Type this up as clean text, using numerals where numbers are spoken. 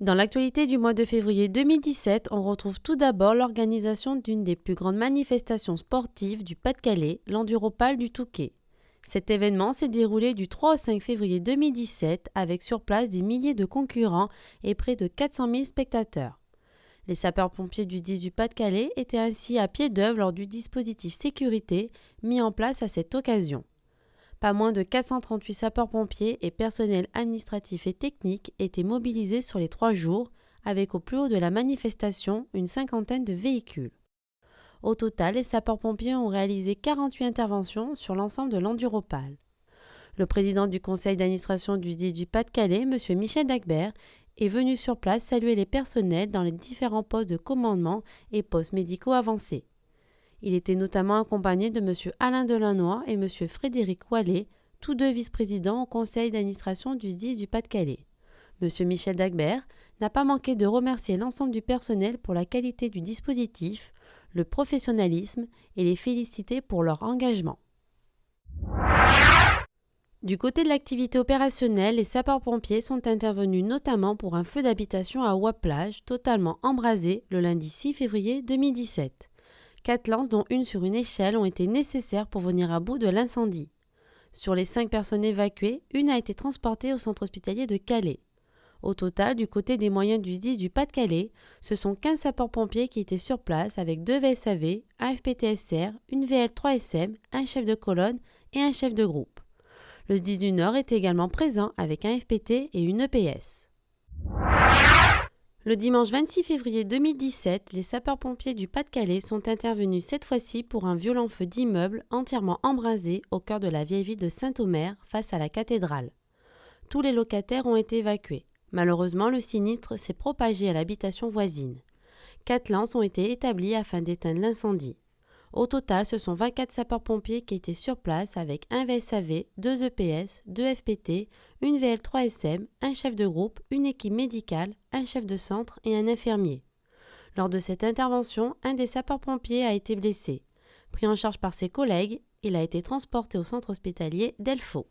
Dans l'actualité du mois de février 2017, on retrouve tout d'abord l'organisation d'une des plus grandes manifestations sportives du Pas-de-Calais, l'Enduropal du Touquet. Cet événement s'est déroulé du 3 au 5 février 2017 avec sur place des milliers de concurrents et près de 400 000 spectateurs. Les sapeurs-pompiers du 10 du Pas-de-Calais étaient ainsi à pied d'œuvre lors du dispositif sécurité mis en place à cette occasion. Pas moins de 438 sapeurs-pompiers et personnels administratifs et techniques étaient mobilisés sur les 3 jours, avec au plus haut de la manifestation une cinquantaine de véhicules. Au total, les sapeurs-pompiers ont réalisé 48 interventions sur l'ensemble de l'Enduropal. Le président du conseil d'administration du SDIS du Pas-de-Calais, M. Michel Dagbert, est venu sur place saluer les personnels dans les différents postes de commandement et postes médicaux avancés. Il était notamment accompagné de M. Alain Delannoy et M. Frédéric Wallet, tous deux vice-présidents au conseil d'administration du SDIS du Pas-de-Calais. M. Michel Dagbert n'a pas manqué de remercier l'ensemble du personnel pour la qualité du dispositif, le professionnalisme et les féliciter pour leur engagement. Du côté de l'activité opérationnelle, les sapeurs-pompiers sont intervenus notamment pour un feu d'habitation à Ouaplage, totalement embrasé le lundi 6 février 2017. 4 lances, dont une sur une échelle, ont été nécessaires pour venir à bout de l'incendie. Sur les 5 personnes évacuées, une a été transportée au centre hospitalier de Calais. Au total, du côté des moyens du SDIS du Pas-de-Calais, ce sont 15 sapeurs-pompiers qui étaient sur place avec 2 VSAV, un FPTSR, une VL3SM, un chef de colonne et un chef de groupe. Le SDIS du Nord était également présent avec un FPT et une EPS. Le dimanche 26 février 2017, les sapeurs-pompiers du Pas-de-Calais sont intervenus cette fois-ci pour un violent feu d'immeuble entièrement embrasé au cœur de la vieille ville de Saint-Omer, face à la cathédrale. Tous les locataires ont été évacués. Malheureusement, le sinistre s'est propagé à l'habitation voisine. 4 lances ont été établies afin d'éteindre l'incendie. Au total, ce sont 24 sapeurs-pompiers qui étaient sur place avec un VSAV, 2 EPS, 2 FPT, une VL3SM, un chef de groupe, une équipe médicale, un chef de centre et un infirmier. Lors de cette intervention, un des sapeurs-pompiers a été blessé. Pris en charge par ses collègues, il a été transporté au centre hospitalier d'Elfaux.